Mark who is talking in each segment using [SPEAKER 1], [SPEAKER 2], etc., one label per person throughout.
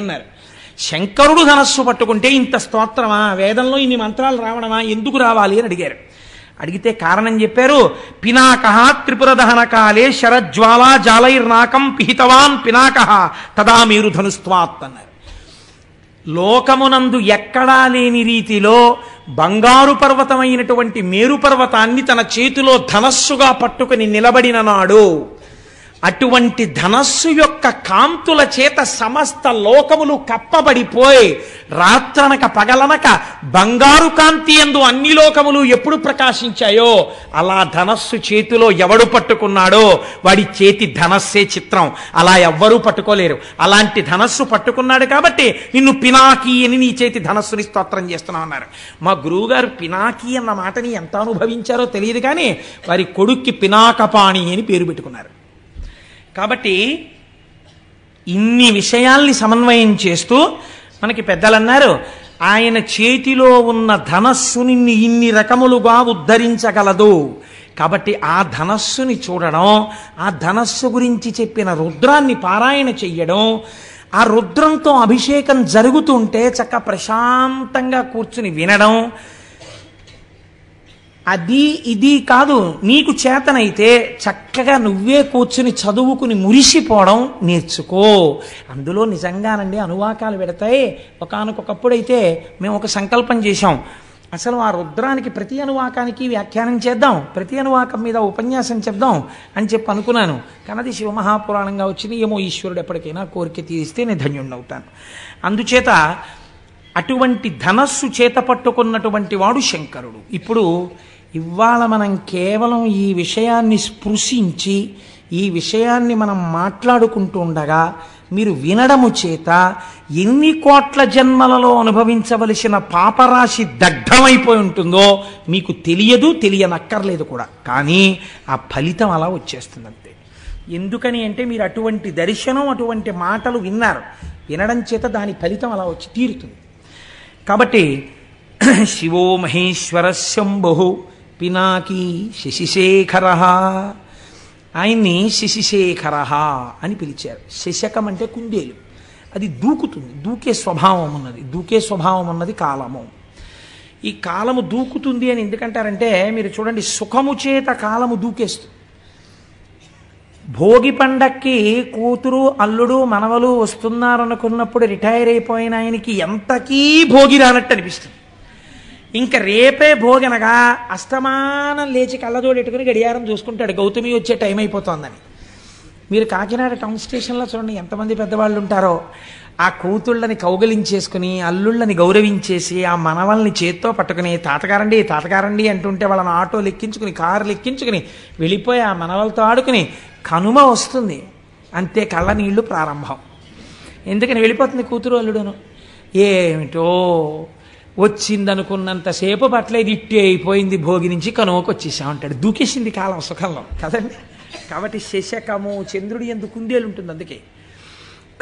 [SPEAKER 1] అన్నారు. శంకరుడు ధనస్సు పట్టుకుంటే ఇంత స్తోత్రమా, వేదంలో ఇన్ని మంత్రాలు రావడమా, ఎందుకు రావాలి అని అడిగారు. అడిగితే కారణం చెప్పారు. పినాకః త్రిపుర దహన కాలే శరజ్వాలా జాలైర్నాకం పిహితవాన్ పినాకః తదా మేరు ధనుస్త్వాత్ అన్నారు. లోకమునందు ఎక్కడా లేని రీతిలో బంగారు పర్వతమైనటువంటి మేరు పర్వతాన్ని తన చేతిలో ధనస్సుగా పట్టుకుని నిలబడిన నాడు, అటువంటి ధనస్సు యొక్క కాంతుల చేత సమస్త లోకములు కప్పబడిపోయి రాత్రనక పగలనక బంగారు కాంతి యందు అన్ని లోకములు ఎప్పుడు ప్రకాశించాయో అలా ధనస్సు చేతిలో ఎవడు పట్టుకున్నాడో వాడి చేతి ధనస్సే చిత్రం. అలా ఎవ్వరూ పట్టుకోలేరు. అలాంటి ధనస్సు పట్టుకున్నాడు కాబట్టి నిన్ను పినాకి అని నీ చేతి ధనస్సుని స్తోత్రం చేస్తున్నావు అన్నారు. మా గురువుగారు పినాకి అన్న మాటని ఎంత అనుభవించారో తెలియదు, కానీ వారి కొడుక్కి పినాకపాణి అని పేరు పెట్టుకున్నారు. కాబట్టి ఇన్ని విషయాల్ని సమన్వయం చేస్తూ మనకి పెద్దలు అన్నారు, ఆయన చేతిలో ఉన్న ధనస్సుని ఇన్ని రకములుగా ఉద్ధరించగలదు. కాబట్టి ఆ ధనస్సుని చూడడం, ఆ ధనస్సు గురించి చెప్పిన రుద్రాన్ని పారాయణ చెయ్యడం, ఆ రుద్రంతో అభిషేకం జరుగుతుంటే చక్క ప్రశాంతంగా కూర్చుని వినడం, అది ఇది కాదు, నీకు చేతనైతే చక్కగా నువ్వే కూర్చుని చదువుకుని మురిసిపోవడం నేర్చుకో. అందులో నిజంగానండి అనువాకాలు పెడతాయి. ఒకానొకప్పుడైతే మేము ఒక సంకల్పం చేశాం, అసలు ఆ రుద్రానికి ప్రతి అనువాకానికి వ్యాఖ్యానం చేద్దాం, ప్రతి అనువాకం మీద ఉపన్యాసం చెప్దాం అని చెప్పి అనుకున్నాను. కానీ అది శివమహాపురాణంగా వచ్చింది. ఏమో ఈశ్వరుడు ఎప్పటికైనా కోరిక తీరిస్తే నేను ధన్యుణ్ణి అవుతాను. అందుచేత అటువంటి ధనస్సు చేత పట్టుకున్నటువంటి వాడు శంకరుడు. ఇప్పుడు ఇవాళ మనం కేవలం ఈ విషయాన్ని స్పృశించి ఈ విషయాన్ని మనం మాట్లాడుకుంటూ ఉండగా మీరు వినడము చేత ఎన్ని కోట్ల జన్మలలో అనుభవించవలసిన పాపరాశి దగ్ధమైపోయి ఉంటుందో మీకు తెలియదు, తెలియనక్కర్లేదు కూడా. కానీ ఆ ఫలితం అలా వచ్చేస్తుంది అంతే. ఎందుకని అంటే మీరు అటువంటి దర్శనం, అటువంటి మాటలు విన్నారు. వినడం చేత దాని ఫలితం అలా వచ్చి తీరుతుంది. కాబట్టి శివో మహేశ్వర శంభు పినాకీ శశిశేఖర, ఆయన్ని శశిశేఖర అని పిలిచారు. శశకం అంటే కుందేలు, అది దూకుతుంది, దూకే స్వభావం ఉన్నది. దూకే స్వభావం ఉన్నది కాలము. ఈ కాలము దూకుతుంది అని ఎందుకంటారంటే మీరు చూడండి, సుఖము చేత కాలము దూకేస్తుంది. భోగి పండక్కి కూతురు అల్లుడు మనవలు వస్తున్నారనుకున్నప్పుడు రిటైర్ అయిపోయిన ఆయనకి ఎంతకీ భోగి రానట్టు అనిపిస్తుంది. ఇంకా రేపే భోగి అనగా అస్తమానం లేచి కళ్ళజోడెట్టుకుని గడియారం చూసుకుంటాడు, గౌతమి వచ్చే టైం అయిపోతుందని. మీరు కాకినాడ టౌన్ స్టేషన్లో చూడండి ఎంతమంది పెద్దవాళ్ళు ఉంటారో. ఆ కూతుళ్ళని కౌగలించేసుకుని అల్లుళ్ళని గౌరవించేసి ఆ మనవల్ని చేత్తో పట్టుకుని తాతగారండి తాతగారండి అంటుంటే వాళ్ళని ఆటోలు ఎక్కించుకుని కారులు ఎక్కించుకుని వెళ్ళిపోయి ఆ మనవలతో ఆడుకుని కనుమ వస్తుంది, అంతే కళ్ళ నీళ్లు ప్రారంభం. ఎందుకని వెళ్ళిపోతుంది కూతురు అల్లుడును. ఏమిటో వచ్చిందనుకున్నంతసేపు పట్లేదు, ఇట్టి అయిపోయింది, భోగి నుంచి కనుమకు వచ్చేసామంటాడు. దూకేసింది కాలం సుఖంలో కదండి. కాబట్టి శశకము చంద్రుడి యందు కుందేలు ఉంటుంది. అందుకే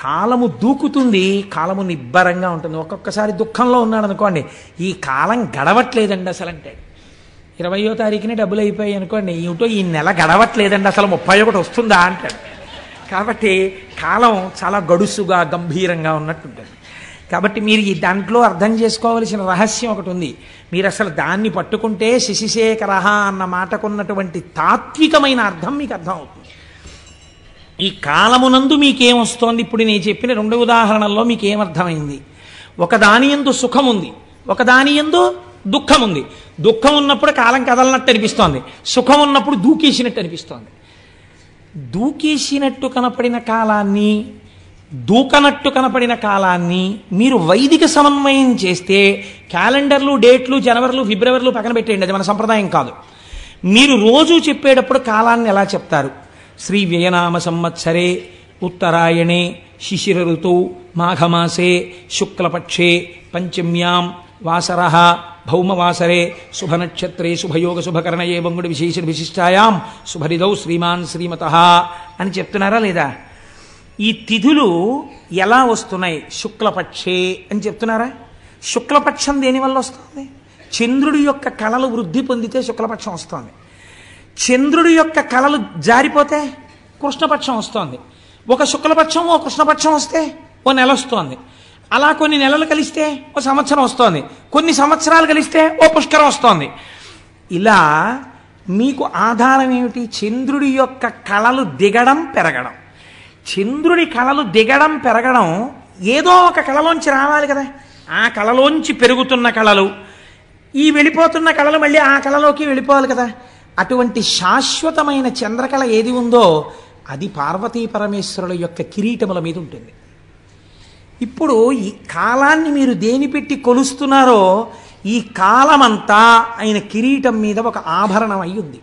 [SPEAKER 1] కాలము దూకుతుంది, కాలము నిబ్బరంగా ఉంటుంది. ఒక్కొక్కసారి దుఃఖంలో ఉన్నాడు అనుకోండి, ఈ కాలం గడవట్లేదండి అసలు అంటే. 20వ తారీఖునే డబ్బులు అయిపోయాయి అనుకోండి, ఏమిటో ఈ నెల గడవట్లేదండి అసలు 31 వస్తుందా అంటాడు. కాబట్టి కాలం చాలా గడుసుగా గంభీరంగా ఉన్నట్టుంటుంది. కాబట్టి మీరు ఈ దాంట్లో అర్థం చేసుకోవలసిన రహస్యం ఒకటి ఉంది. మీరు అసలు దాన్ని పట్టుకుంటే శశిశేఖర అన్న మాటకున్నటువంటి తాత్వికమైన అర్థం మీకు అర్థం అవుతుంది. ఈ కాలమునందు మీకేమొస్తోంది? ఇప్పుడు నేను చెప్పిన 2 ఉదాహరణల్లో మీకేమర్థమైంది? ఒకదాని యందు సుఖం ఉంది, ఒకదాని యందు దుఃఖం ఉంది. దుఃఖం ఉన్నప్పుడు కాలం కదలనట్టు అనిపిస్తోంది, సుఖం ఉన్నప్పుడు దూకేసినట్టు అనిపిస్తోంది. దూకేసినట్టు కనపడిన కాలాన్ని, దూకనట్టు కనపడిన కాలాన్ని మీరు వైదిక సమన్వయం చేస్తే క్యాలెండర్లు, డేట్లు, జనవరిలు, ఫిబ్రవరిలు పక్కన పెట్టేయండి, అది మన సంప్రదాయం కాదు. మీరు రోజు చెప్పేటప్పుడు కాలాన్ని ఎలా చెప్తారు? శ్రీ వ్యయనామ సంవత్సరే ఉత్తరాయణే శిశిర ఋతౌ మాఘమాసే శుక్లపక్షే పంచమ్యాం వాసర భౌమవాసరే శుభనక్షత్రే శుభయోగ శుభకరణయే వంగుడి విశేష విశిష్టాయాం శుభరిదౌ శ్రీమాన్ శ్రీమతః అని చెప్తున్నారా లేదా? ఈ తిథులు ఎలా వస్తున్నాయి? శుక్లపక్షే అని చెప్తున్నారా? శుక్లపక్షం దేనివల్ల వస్తుంది? చంద్రుడి యొక్క కళలు వృద్ధి పొందితే శుక్లపక్షం వస్తుంది. చంద్రుడి యొక్క కళలు జారిపోతే కృష్ణపక్షం వస్తుంది. ఒక శుక్లపక్షం ఓ కృష్ణపక్షం వస్తే ఓ నెల వస్తోంది. అలా కొన్ని నెలలు కలిస్తే ఓ సంవత్సరం వస్తోంది, కొన్ని సంవత్సరాలు కలిస్తే ఓ పుష్కరం వస్తోంది. ఇలా మీకు ఆధారం ఏమిటి? చంద్రుడి యొక్క కళలు దిగడం పెరగడం. చంద్రుడి కళలు దిగడం పెరగడం ఏదో ఒక కళలోంచి రావాలి కదా. ఆ కళలోంచి పెరుగుతున్న కళలు, ఈ వెళ్ళిపోతున్న కళలు మళ్ళీ ఆ కళలోకి వెళ్ళిపోవాలి కదా. అటువంటి శాశ్వతమైన చంద్రకళ ఏది ఉందో అది పార్వతీ పరమేశ్వరుల యొక్క కిరీటముల మీద ఉంటుంది. ఇప్పుడు ఈ కాలాన్ని మీరు దేని పెట్టి కొలుస్తున్నారో ఈ కాలమంతా ఆయన కిరీటం మీద ఒక ఆభరణం అయి ఉంది.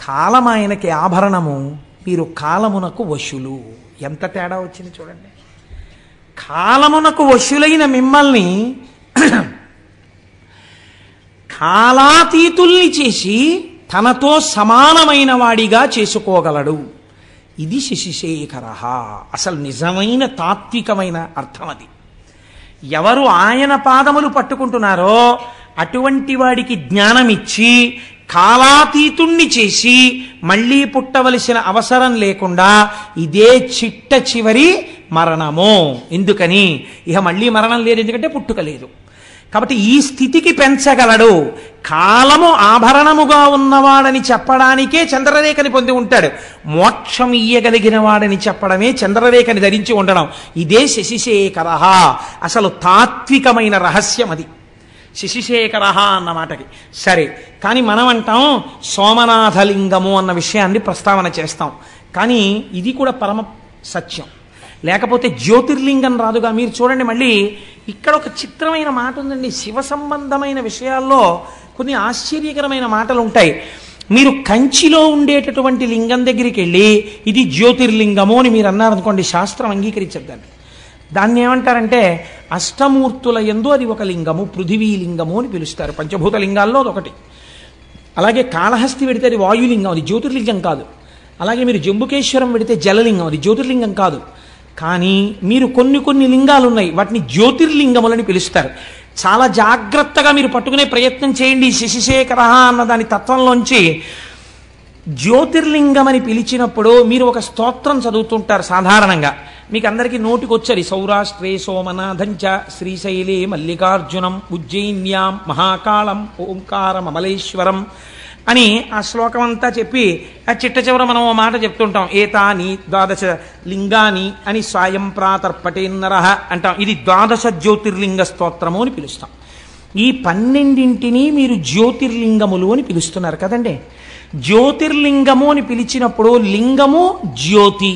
[SPEAKER 1] కాలం ఆయనకి ఆభరణము, మీరు కాలమునకు వశులు. ఎంత తేడా వచ్చింది చూడండి. కాలమునకు వశులైన మిమ్మల్ని కాలాతీతుల్ని చేసి తనతో సమానమైన వాడిగా చేసుకోగలడు. ఇది శశిశేఖర. అసలు నిజమైన తాత్వికమైన అర్థం అది. ఎవరు ఆయన పాదములు పట్టుకుంటున్నారో అటువంటి వాడికి జ్ఞానమిచ్చి కాలాతీతుణ్ణి చేసి మళ్ళీ పుట్టవలసిన అవసరం లేకుండా ఇదే చిట్ట చివరి మరణము. ఎందుకని? ఇక మళ్ళీ మరణం లేదు, ఎందుకంటే పుట్టుక లేదు. కాబట్టి ఈ స్థితికి పెంచగలడు. కాలము ఆభరణముగా ఉన్నవాడని చెప్పడానికే చంద్రరేఖని పొంది ఉంటాడు. మోక్షం ఇయ్యగలిగిన వాడని చెప్పడమే చంద్రరేఖని ధరించి ఉండడం. ఇదే శశిశేఖర. అసలు తాత్వికమైన రహస్యం అది, శశిశేఖర అన్న మాటకి. సరే, కానీ మనం అంటాం సోమనాథలింగము అన్న విషయాన్ని ప్రస్తావన చేస్తాం. కానీ ఇది కూడా పరమ సత్యం. లేకపోతే జ్యోతిర్లింగం రాదుగా. మీరు చూడండి, మళ్ళీ ఇక్కడ ఒక చిత్రమైన మాట ఉందండి. శివ సంబంధమైన విషయాల్లో కొన్ని ఆశ్చర్యకరమైన మాటలు ఉంటాయి. మీరు కంచిలో ఉండేటటువంటి లింగం దగ్గరికి వెళ్ళి ఇది జ్యోతిర్లింగము అని మీరు అన్నారనుకోండి, శాస్త్రం అంగీకరించద్దండి. దాన్ని ఏమంటారంటే అష్టమూర్తుల యందు అది ఒక లింగము, పృథివీలింగము అని పిలుస్తారు. పంచభూత లింగాల్లో అదొకటి. అలాగే కాళహస్తి పెడితే అది వాయులింగం, అది జ్యోతిర్లింగం కాదు. అలాగే మీరు జంబుకేశ్వరం పెడితే జలలింగం, అది జ్యోతిర్లింగం కాదు. కానీ మీరు కొన్ని లింగాలు ఉన్నాయి, వాటిని జ్యోతిర్లింగములని పిలుస్తారు. చాలా జాగ్రత్తగా మీరు పట్టుకునే ప్రయత్నం చేయండి. శశిశేఖర అన్న దాని తత్వంలోంచి జ్యోతిర్లింగం అని పిలిచినప్పుడు మీరు ఒక స్తోత్రం చదువుతుంటారు సాధారణంగా. మీకు అందరికీ నోటికొచ్చది. సౌరాష్ట్రే సోమనాథంచ శ్రీశైలే మల్లికార్జునం ఉజ్జయిన్యాం మహాకాళం ఓంకారం అమలేశ్వరం అని ఆ శ్లోకం అంతా చెప్పి ఆ చిట్ట చివర మనం ఓ మాట చెప్తుంటాం, ఏతాని ద్వాదశ లింగాని అని స్వయం ప్రాతర్పటేన్నర అంటాం. ఇది ద్వాదశ జ్యోతిర్లింగ స్తోత్రము అని పిలుస్తాం. ఈ 12 మీరు జ్యోతిర్లింగములు అని పిలుస్తున్నారు కదండి. జ్యోతిర్లింగము అని పిలిచినప్పుడు లింగము జ్యోతి,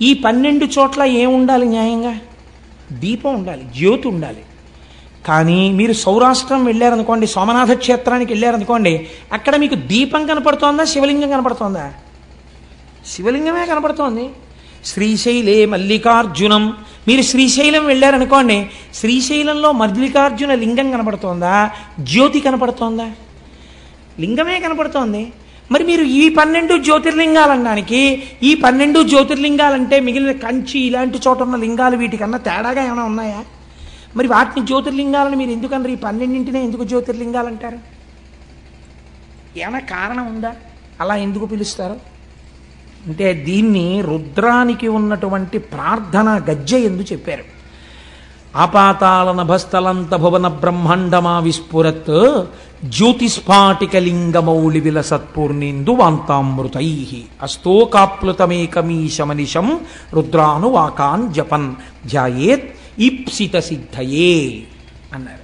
[SPEAKER 1] ఈ 12 చోట్ల ఏముండాలి? న్యాయంగా దీపం ఉండాలి, జ్యోతి ఉండాలి. కానీ మీరు సౌరాష్ట్రం వెళ్ళారనుకోండి, సోమనాథ క్షేత్రానికి వెళ్ళారనుకోండి, అక్కడ మీకు దీపం కనపడుతోందా, శివలింగం కనపడుతోందా? శివలింగమే కనపడుతోంది. శ్రీశైలే మల్లికార్జునం, మీరు శ్రీశైలం వెళ్ళారనుకోండి, శ్రీశైలంలో మల్లికార్జున లింగం కనపడుతోందా, జ్యోతి కనపడుతోందా? లింగమే కనపడుతోంది. మరి మీరు ఈ 12 జ్యోతిర్లింగాలనడానికి, ఈ 12 జ్యోతిర్లింగాలంటే మిగిలిన కంచి ఇలాంటి చోట ఉన్న లింగాలు వీటికన్నా తేడాగా ఏమైనా ఉన్నాయా? మరి వాటిని జ్యోతిర్లింగాలని మీరు ఎందుకన్నారు? ఈ 12 ఎందుకు జ్యోతిర్లింగాలు అంటారు? ఏమైనా కారణం ఉందా? అలా ఎందుకు పిలుస్తారు అంటే దీన్ని రుద్రానికి ఉన్నటువంటి ప్రార్థన గజ్జె ఎందు చెప్పారు. ఆపాతాళ నభస్థలంత భువన బ్రహ్మాండమా విస్ఫురత్ జ్యోతిస్ఫాటికలింగమౌళి విలసత్పూర్ణేందు వాంతామృతై అస్తోకాప్లుతమేకమీశమనిశం రుద్రానువాకాన్ జపన్ ధ్యాయేత్ ఈప్సిత సిద్ధయే అన్నారు.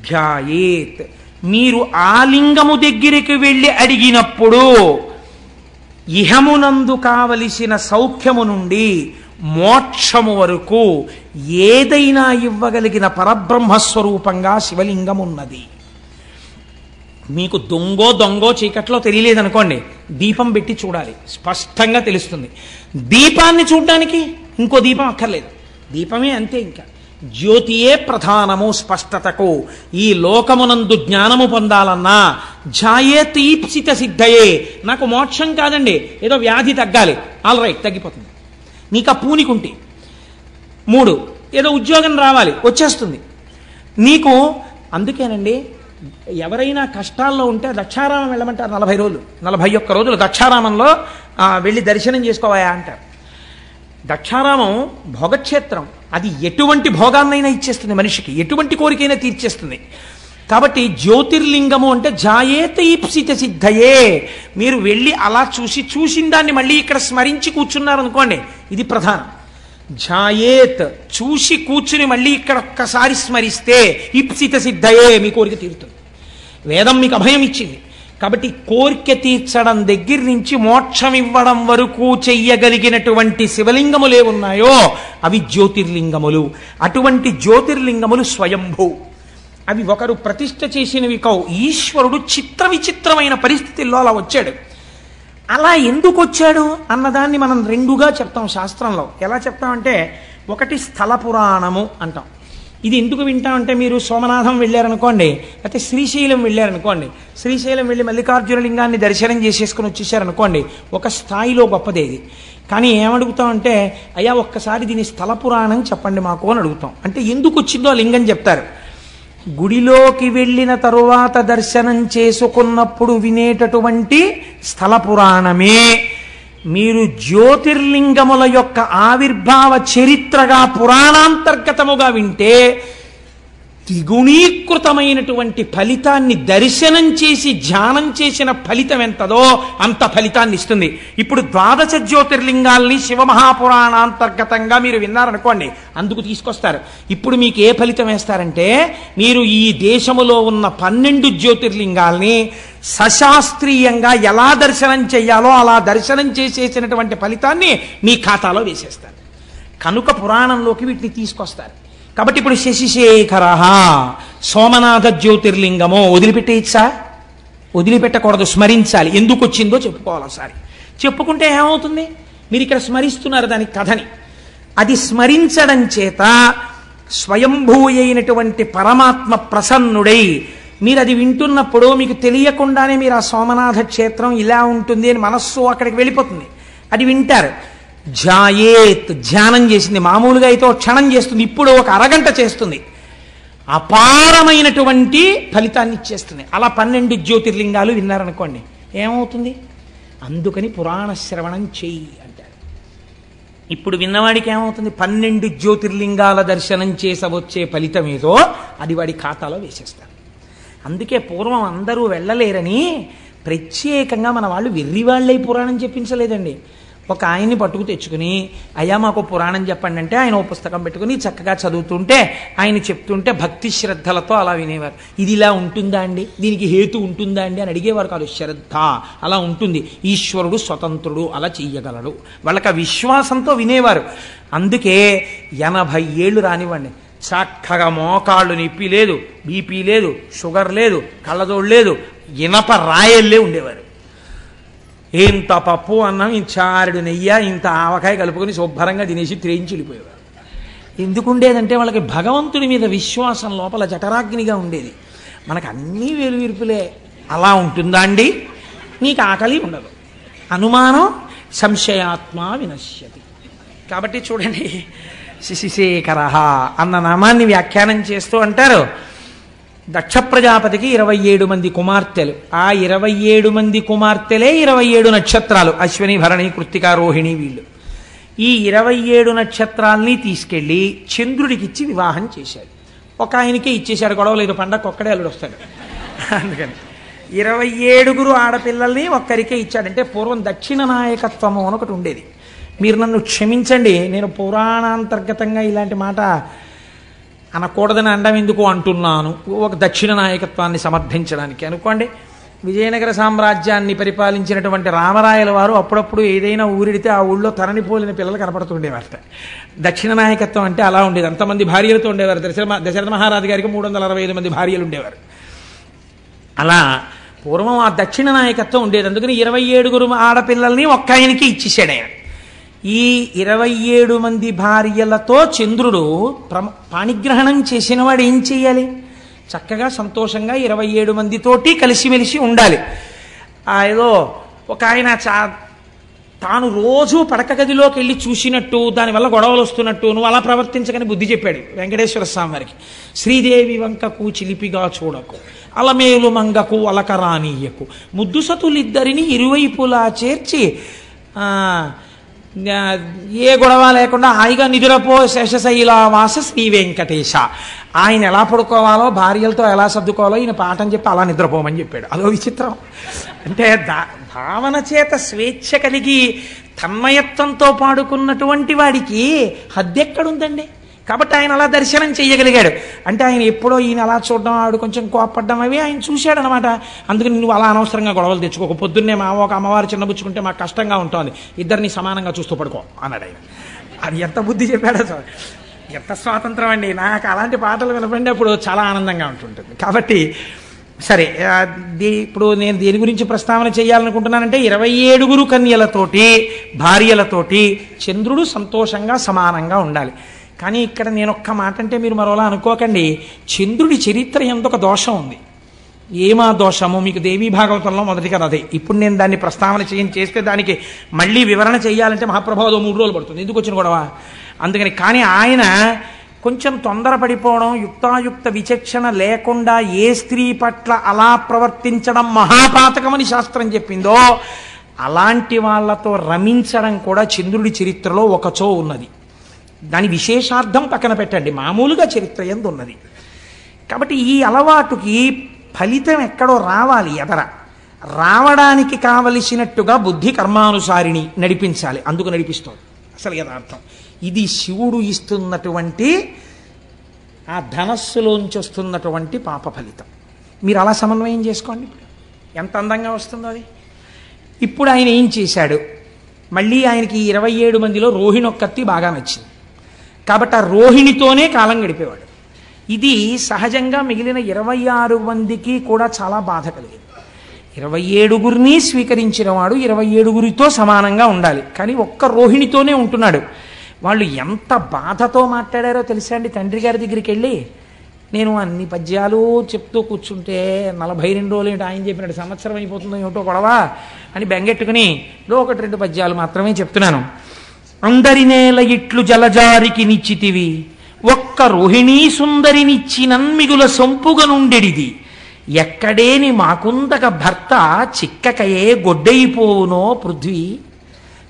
[SPEAKER 1] ధ్యాయేత్, మీరు ఆ లింగము దగ్గరికి వెళ్ళి అడిగినప్పుడు ఇహమునందు కావలసిన సౌఖ్యము నుండి మోక్షము వరకు ఏదైనా ఇవ్వగలిగిన పరబ్రహ్మస్వరూపంగా శివలింగం ఉన్నది. మీకు దొంగో చీకట్లో తెలియలేదనుకోండి, దీపం పెట్టి చూడాలి, స్పష్టంగా తెలుస్తుంది. దీపాన్ని చూడడానికి ఇంకో దీపం అక్కర్లేదు, దీపమే అంతే. ఇంకా జ్యోతియే ప్రధానము స్పష్టతకు. ఈ లోకమునందు జ్ఞానము పొందాలన్నా ఝాయేత్ ఈప్సిత సిద్ధయే. నాకు మోక్షం కాదండి, ఏదో వ్యాధి తగ్గాలి, ఆల్ రైట్ తగ్గిపోతుంది. నీకు ఆ పూనికుంటే 3 ఏదో ఉద్యోగం రావాలి, వచ్చేస్తుంది నీకు. అందుకేనండి ఎవరైనా కష్టాల్లో ఉంటే దక్షారామం వెళ్ళమంటారు. 40 రోజులు 41 రోజులు దక్షారామంలో వెళ్ళి దర్శనం చేసుకోవాయా అంటారు. దక్షారామం భోగక్షేత్రం, అది ఎటువంటి భోగాన్నైనా ఇచ్చేస్తుంది మనిషికి, ఎటువంటి కోరికైనా తీర్చేస్తుంది. కాబట్టి జ్యోతిర్లింగము అంటే జాయేత ఈప్సిత సిద్ధయే. మీరు వెళ్ళి అలా చూసిన దాన్ని మళ్ళీ ఇక్కడ స్మరించి కూర్చున్నారనుకోండి, ఇది ప్రధానం. జాయేత్ చూసి కూర్చుని మళ్ళీ ఇక్కడ ఒక్కసారి స్మరిస్తే ఈప్సిత సిద్ధయే, మీ కోరిక తీరుతుంది. వేదం మీకు అభయం ఇచ్చింది. కాబట్టి కోరిక తీర్చడం దగ్గర నుంచి మోక్షం ఇవ్వడం వరకు చెయ్యగలిగినటువంటి శివలింగములు ఏమున్నాయో అవి జ్యోతిర్లింగములు. అటువంటి జ్యోతిర్లింగములు స్వయంభూ. అవి ఒకరు ప్రతిష్ఠ చేసినవి కావు. ఈశ్వరుడు చిత్ర విచిత్రమైన పరిస్థితుల్లో అలా వచ్చాడు. అలా ఎందుకు వచ్చాడు అన్నదాన్ని మనం రెండుగా చెప్తాం శాస్త్రంలో. ఎలా చెప్తామంటే, ఒకటి స్థల పురాణము అంటాం. ఇది ఎందుకు వింటామంటే, మీరు సోమనాథం వెళ్ళారనుకోండి, అయితే శ్రీశైలం వెళ్ళారనుకోండి, శ్రీశైలం వెళ్ళి మల్లికార్జున లింగాన్ని దర్శనం చేసేసుకుని వచ్చేసారనుకోండి, ఒక స్థాయిలో గొప్పదే ఇది. కానీ ఏమడుగుతామంటే, అయ్యా ఒక్కసారి దీని స్థల పురాణం చెప్పండి మాకు అని అడుగుతాం. అంటే ఎందుకు వచ్చిందో లింగం చెప్తారు. గుడిలోకి వెళ్ళిన తరువాత దర్శనం చేసుకున్నప్పుడు వినేటటువంటి స్థల పురాణమే మీరు జ్యోతిర్లింగముల యొక్క ఆవిర్భావ చరిత్రగా పురాణాంతర్గతముగా వింటే ద్విగుణీకృతమైనటువంటి ఫలితాన్ని దర్శనం చేసి ధ్యానం చేసిన ఫలితం ఎంతదో అంత ఫలితాన్ని ఇస్తుంది. ఇప్పుడు ద్వాదశ జ్యోతిర్లింగాల్ని శివమహాపురాణాంతర్గతంగా మీరు విన్నారనుకోండి, అందుకు తీసుకొస్తారు. ఇప్పుడు మీకు ఏ ఫలితం వేస్తారంటే, మీరు ఈ దేశములో ఉన్న 12 జ్యోతిర్లింగాల్ని సశాస్త్రీయంగా ఎలా దర్శనం చెయ్యాలో అలా దర్శనం చేసేసినటువంటి ఫలితాన్ని మీ ఖాతాలో వేసేస్తారు. కనుక పురాణంలోకి వీటిని తీసుకొస్తారు. కాబట్టి ఇప్పుడు శశిశేఖర సోమనాథ జ్యోతిర్లింగము వదిలిపెట్టేయచ్చా? వదిలిపెట్టకూడదు, స్మరించాలి. ఎందుకు వచ్చిందో చెప్పుకోవాలి ఒకసారి. చెప్పుకుంటే ఏమవుతుంది? మీరు ఇక్కడ స్మరిస్తున్నారు దాని కథని. అది స్మరించడం చేత స్వయంభూ అయినటువంటి పరమాత్మ ప్రసన్నుడై, మీరు అది వింటున్నప్పుడు మీకు తెలియకుండానే మీరు ఆ సోమనాథ క్షేత్రం ఇలా ఉంటుంది అని మనస్సు అక్కడికి వెళ్ళిపోతుంది. అది వింటారు. జాయేత్ ధ్యానం చేసింది. మామూలుగా అయితే ఒక క్షణం చేస్తుంది, ఇప్పుడు ఒక అరగంట చేస్తుంది. అపారమైనటువంటి ఫలితాన్ని ఇచ్చేస్తుంది. అలా 12 జ్యోతిర్లింగాలు విన్నారనుకోండి, ఏమవుతుంది? అందుకని పురాణ శ్రవణం చెయ్యి అంటారు. ఇప్పుడు విన్నవాడికి ఏమవుతుంది? 12 జ్యోతిర్లింగాల దర్శనం చేసవచ్చే ఫలితం ఏదో అది వాడి ఖాతాలో వేసేస్తారు. అందుకే పూర్వం అందరూ వెళ్ళలేరని ప్రత్యేకంగా మన వాళ్ళు వెర్రివాళ్ళై పురాణం చెప్పించలేదండి. ఒక ఆయన్ని పట్టుకు తెచ్చుకుని, అయ్యా మాకు పురాణం చెప్పండి అంటే ఆయన ఓ పుస్తకం పెట్టుకుని చక్కగా చదువుతుంటే ఆయన చెప్తుంటే భక్తి శ్రద్ధలతో అలా వినేవారు. ఇది ఇలా ఉంటుందా అండి, దీనికి హేతు ఉంటుందా అండి అని అడిగేవారు కాదు. శ్రద్ధ అలా ఉంటుంది, ఈశ్వరుడు స్వతంత్రుడు, అలా చెయ్యగలడు, వాళ్ళకి ఆ విశ్వాసంతో వినేవారు. అందుకే 80 ఏళ్ళు రానివ్వండి, చక్కగా మోకాళ్ళు నొప్పి లేదు, బీపీ లేదు, షుగర్ లేదు, కళ్ళజోడు లేదు, ఇనప రాయల్లే ఉండేవారు. ఇంత పప్పు అన్నం, ఇంత చారుడు నెయ్యి, ఇంత ఆవకాయ కలుపుకొని శుభ్రంగా తినేసి త్రేయించి వెళ్ళిపోయేవారు. ఎందుకుండేదంటే వాళ్ళకి భగవంతుడి మీద విశ్వాసం లోపల జఠరాగ్నిగా ఉండేది. మనకు అన్నీ వేలువిరుపులే. అలా ఉంటుందా అండి? నీకు ఆకలి ఉండదు, అనుమానం సంశయాత్మ వినశ్యతి. కాబట్టి చూడండి, శశిశేఖర అన్న నామాన్ని వ్యాఖ్యానం చేస్తూ అంటారు, దక్ష ప్రజాపతికి 27 మంది కుమార్తెలు. ఆ 27 మంది కుమార్తెలే 27 నక్షత్రాలు, అశ్విని, భరణి, కృత్తిక, రోహిణి. వీళ్ళు ఈ 27 నక్షత్రాల్ని తీసుకెళ్ళి చంద్రుడికిచ్చి వివాహం చేశాడు. ఒక ఆయనకే ఇచ్చేశాడు, గొడవ లేదు, పండగ ఒక్కడే అల్లుడు వస్తాడు. అందుకని 27 ఆడపిల్లల్ని ఒక్కరికే ఇచ్చాడంటే పూర్వం దక్షిణ నాయకత్వము అని ఒకటి ఉండేది. మీరు నన్ను క్షమించండి, నేను పురాణాంతర్గతంగా ఇలాంటి మాట అనకూడదని అండం ఎందుకు అంటున్నాను, ఒక దక్షిణ నాయకత్వాన్ని సమర్థించడానికి. అనుకోండి, విజయనగర సామ్రాజ్యాన్ని పరిపాలించినటువంటి రామరాయల వారు అప్పుడప్పుడు ఏదైనా ఊరిడితే ఆ ఊళ్ళో తరణిపోలిన పిల్లలు కనపడుతుండేవారట. దక్షిణ నాయకత్వం అంటే అలా ఉండేది. అంతమంది భార్యలతో ఉండేవారు. దశరథ మహారాజు గారికి 365 మంది భార్యలు ఉండేవారు. అలా పూర్వం ఆ దక్షిణ నాయకత్వం ఉండేది. అందుకని 27 ఆడపిల్లల్ని ఒక్క ఆయనకి ఇచ్చేసాడు ఆయన. ఈ 27 మంది భార్యలతో చంద్రుడు పాణిగ్రహణం చేసిన వాడు ఏం చెయ్యాలి? చక్కగా సంతోషంగా 27 మందితోటి కలిసిమెలిసి ఉండాలి. ఏదో ఒక ఆయన తాను రోజు పడక గదిలోకి వెళ్ళి చూసినట్టు, దానివల్ల గొడవలు వస్తున్నట్టు నువ్వు అలా ప్రవర్తించకని బుద్ధి చెప్పాడు వెంకటేశ్వర స్వామి వారికి. శ్రీదేవి వంకకు చిలిపిగా చూడకు, అలమేలు మంగకు అలకరానీయకు, ముద్దుసతులిద్దరిని ఇరువైపులా చేర్చి ఏ గొడవ లేకుండా హాయిగా నిదురపో శేషశైలావాస శ్రీ వెంకటేశ. ఆయన ఎలా పడుకోవాలో, భార్యలతో ఎలా సర్దుకోవాలో ఈయన పాఠం చెప్పి అలా నిద్రపోమని చెప్పాడు. అదో విచిత్రం. అంటే భావన చేత స్వేచ్ఛ కలిగి తన్మయత్వంతో పాడుకున్నటువంటి వాడికి హద్దెక్కడుందండి? కాబట్టి ఆయన అలా దర్శనం చేయగలిగాడు. అంటే ఆయన ఎప్పుడో ఈయన అలా చూడడం, ఆవిడ కొంచెం కోపడ్డం అవి ఆయన చూశాడనమాట. అందుకని నువ్వు అలా అనవసరంగా గొడవలు తెచ్చుకోక, పొద్దున్నే ఒక అమ్మవారు చిన్నబుచ్చుకుంటే మాకు కష్టంగా ఉంటుంది, ఇద్దరిని సమానంగా చూస్తూ పడుకో అన్నాడు ఆయన. అది ఎంత బుద్ధి చెప్పాడో సార్, ఎంత స్వాతంత్రం అండి. నాకు అలాంటి పాటలు వినపడినప్పుడు చాలా ఆనందంగా ఉంటుంటుంది. కాబట్టి సరే, ఇప్పుడు నేను దేని గురించి ప్రస్తావన చేయాలనుకుంటున్నానంటే 27 కన్యలతోటి భార్యలతోటి చంద్రుడు సంతోషంగా సమానంగా ఉండాలి. కానీ ఇక్కడ నేను ఒక్క మాట అంటే మీరు మరోలా అనుకోకండి. చంద్రుడి చరిత్ర ఎంతొక దోషం ఉంది. ఏమా దోషము? మీకు దేవీ భాగవతంలో మొదటి కదా అదే. ఇప్పుడు నేను దాన్ని ప్రస్తావన చేస్తే దానికి మళ్ళీ వివరణ చేయాలంటే మహాప్రభావతో 3 రోజులు పడుతుంది. ఎందుకు వచ్చిన గొడవ? అందుకని. కానీ ఆయన కొంచెం తొందరపడిపోవడం, యుక్తాయుక్త విచక్షణ లేకుండా ఏ స్త్రీ పట్ల అలా ప్రవర్తించడం మహాపాతకమని శాస్త్రం చెప్పిందో అలాంటి వాళ్లతో రమించడం కూడా చంద్రుడి చరిత్రలో ఒకచో ఉన్నది. దాని విశేషార్థం పక్కన పెట్టండి, మామూలుగా చరిత్ర యందు ఉన్నది. కాబట్టి ఈ అలవాటుకి ఫలితం ఎక్కడో రావాలి, ఎదర రావడానికి కావలసినట్టుగా బుద్ధి కర్మానుసారిని నడిపించాలి. అందుకు నడిపిస్తోంది అసలు యథార్థం. ఇది శివుడు ఇస్తున్నటువంటి ఆ ధనస్సులోంచి వస్తున్నటువంటి పాప ఫలితం. మీరు అలా సమన్వయం చేసుకోండి, ఎంత అందంగా వస్తుందో అది. ఇప్పుడు ఆయన ఏం చేశాడు? మళ్ళీ ఆయనకి 27 మందిలో రోహిణి ఒక్కత్తి బాగా నచ్చింది కాబట్టి ఆ రోహిణితోనే కాలం గడిపేవాడు. ఇది సహజంగా మిగిలిన 26 మందికి కూడా చాలా బాధ కలిగింది. 27 స్వీకరించిన వాడు 27 సమానంగా ఉండాలి, కానీ ఒక్క రోహిణితోనే ఉంటున్నాడు. వాళ్ళు ఎంత బాధతో మాట్లాడారో తెలుసా అండి? తండ్రి గారి దగ్గరికి వెళ్ళి, నేను అన్ని పద్యాలు చెప్తూ కూర్చుంటే 42 రోజులు ఏంటి, ఆయన చెప్పినట్టు సంవత్సరం అయిపోతుందో ఏమిటో గొడవ అని బెంగెట్టుకుని 1-2 పద్యాలు మాత్రమే చెప్తున్నాను. అందరి నేల ఇట్లు జలజారికి నిచ్చితివి, ఒక్క రోహిణీ సుందరినిచ్చి నన్మిగుల సొంపుగా నుండెడిది, ఎక్కడేని మాకుందక భర్త చిక్కకయే గొడ్డైపోవునో పృథ్వీ.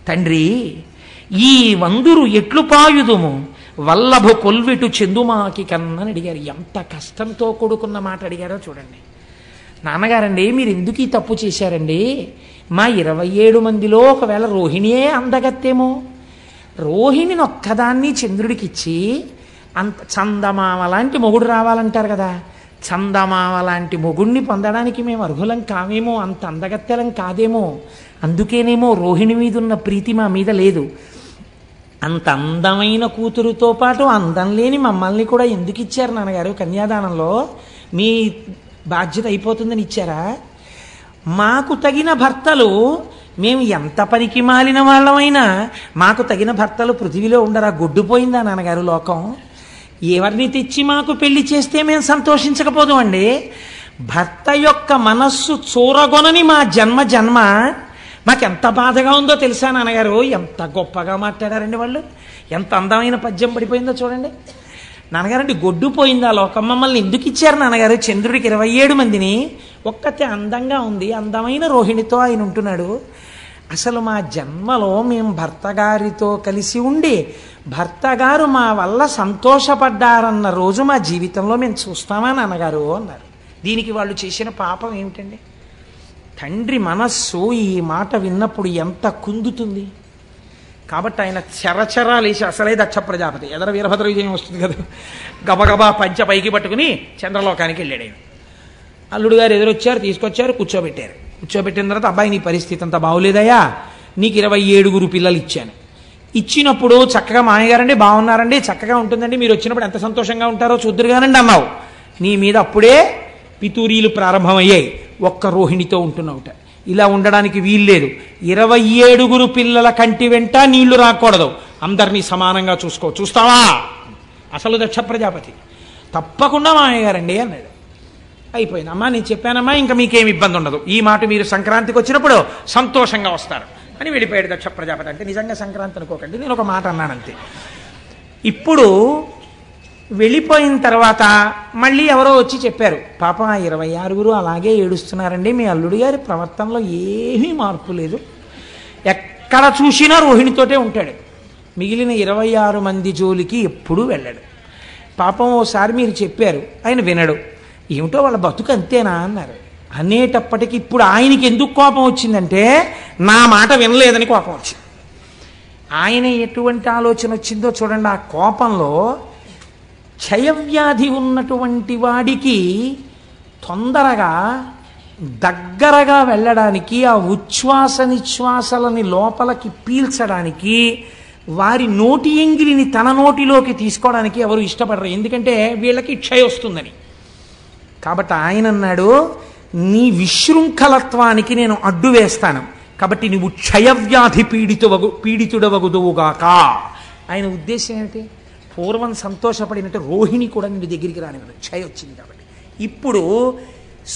[SPEAKER 1] తండ్రి, ఈ వందురు ఎట్లు పాయుదుము వల్లభు కొల్విటు చెందుమాకి కన్నని అడిగారు. ఎంత కష్టంతో కూడుకున్న మాట అడిగారో చూడండి. నాన్నగారండి, మీరు ఎందుకు ఈ తప్పు చేశారండి? మా 27 మందిలో ఒకవేళ రోహిణియే అందగత్తేమో, రోహిణిని ఒక్కదాన్ని చంద్రుడికిచ్చి అంత చందమామ లాంటి మొగుడు రావాలంటారు కదా, చందమామ లాంటి మొగుడిని పొందడానికి మేము అర్హులం కావేమో, అంత అందగత్తెలం కాదేమో, అందుకేనేమో రోహిణి మీద ఉన్న ప్రీతి మా మీద లేదు. అంత అందమైన కూతురుతో పాటు అందం లేని మమ్మల్ని కూడా ఎందుకు ఇచ్చారు నాన్నగారు? కన్యాదానంలో మీ బాధ్యత అయిపోతుందని ఇచ్చారా? మాకు తగిన భర్తలు, మేము ఎంత పనికి మాలిన వాళ్ళమైనా మాకు తగిన భర్తలు పృథివీలో ఉండరా? గొడ్డుపోయిందా నాన్నగారు లోకం? ఎవరిని తెచ్చి మాకు పెళ్లి చేస్తే మేము సంతోషించకపోదు అండి. భర్త యొక్క మనస్సు చూరగొనని మా జన్మ మాకెంత బాధగా ఉందో తెలుసా నాన్నగారు? ఎంత గొప్పగా మాట్లాడారండి వాళ్ళు, ఎంత అందమైన పద్యం పడిపోయిందో చూడండి. నాన్నగారండి, గొడ్డుపోయిందా లోకం? మమ్మల్ని ఎందుకు ఇచ్చారు నాన్నగారు? చంద్రుడికి 27 మందిని, ఒక్కతే అందంగా ఉంది, అందమైన రోహిణితో ఆయన ఉంటున్నాడు. అసలు మా జన్మలో మేము భర్త గారితో కలిసి ఉండి భర్త గారు మా వల్ల సంతోషపడ్డారన్న రోజు మా జీవితంలో మేము చూస్తామా నాన్నగారు అన్నారు. దీనికి వాళ్ళు చేసిన పాపం ఏమిటండి? తండ్రి మనస్సు ఈ మాట విన్నప్పుడు ఎంత కుందుతుంది. కాబట్టి ఆయన చరచరాలేసి, అసలే దక్ష ప్రజాపతి, ఎదర వీరభద్ర విజయం వస్తుంది కదా, గబగబా పంచ పైకి పట్టుకుని చంద్రలోకానికి వెళ్ళాడు. ఆయన అల్లుడు గారు ఎదురొచ్చారు, తీసుకొచ్చారు, కూర్చోబెట్టారు. కూర్చోబెట్టిన తర్వాత, అబ్బాయి నీ పరిస్థితి అంతా బాగోలేదయ్యా, నీకు 27 పిల్లలు ఇచ్చాను. ఇచ్చినప్పుడు చక్కగా మామయ్యగారండి బాగున్నారండి, చక్కగా ఉంటుందండి, మీరు వచ్చినప్పుడు ఎంత సంతోషంగా ఉంటారో చూద్దురుగానండి అన్నావు. నీ మీద అప్పుడే పితూరీలు ప్రారంభమయ్యాయి, ఒక్క రోహిణితో ఉంటున్నావుట. ఇలా ఉండడానికి వీల్లేదు. 27 పిల్లల కంటి వెంట నీళ్లు రాకూడదు, అందరినీ సమానంగా చూసుకో. చూస్తావా? అసలు దక్ష ప్రజాపతి. తప్పకుండా మామయ్య గారండి అన్నాడు. అయిపోయింది. అమ్మా నేను చెప్పానమ్మా, ఇంకా మీకేం ఇబ్బంది ఉండదు, ఈ మాట మీరు సంక్రాంతికి వచ్చినప్పుడు సంతోషంగా వస్తారు అని వెళ్ళిపోయాడు దక్ష ప్రజాపతి. అంటే నిజంగా సంక్రాంతి అనుకోకండి, నేను ఒక మాట అన్నానంతే. ఇప్పుడు వెళ్ళిపోయిన తర్వాత మళ్ళీ ఎవరో వచ్చి చెప్పారు, పాపం 26 అలాగే ఏడుస్తున్నారండి, మీ అల్లుడి గారి ప్రవర్తనలో ఏమీ మార్పు లేదు, ఎక్కడ చూసినా రోహిణితోటే ఉంటాడు. మిగిలిన 26 మంది జోలికి ఎప్పుడూ వెళ్ళాడు. పాపం ఓసారి మీరు చెప్పారు, ఆయన వినడు. ఏమిటో వాళ్ళ బతుకు అంతేనా అన్నారు. అనేటప్పటికి ఇప్పుడు ఆయనకి ఎందుకు కోపం వచ్చిందంటే నా మాట వినలేదని కోపం వచ్చింది. ఆయన ఎటువంటి ఆలోచన వచ్చిందో చూడండి. ఆ కోపంలో క్షయవ్యాధి ఉన్నటువంటి వాడికి తొందరగా దగ్గరగా వెళ్ళడానికి, ఆ ఉచ్ఛ్వాస నిశ్వాసలని లోపలికి పీల్చడానికి, వారి నోటి ఎంగిలిని తన నోటిలోకి తీసుకోవడానికి ఎవరు ఇష్టపడరు. ఎందుకంటే వీళ్ళకి క్షయ వస్తుందని. కాబట్టి ఆయన అన్నాడు, నీ విశృంఖలత్వానికి నేను అడ్డు వేస్తాను, కాబట్టి నువ్వు క్షయవ్యాధి పీడితుడవగుదువుగాక. ఆయన ఉద్దేశం ఏమిటి? పూర్వం సంతోషపడినట్టు రోహిణి కూడా నిన్ను దగ్గరికి రానివ్వదు, క్షయ వచ్చింది కాబట్టి. ఇప్పుడు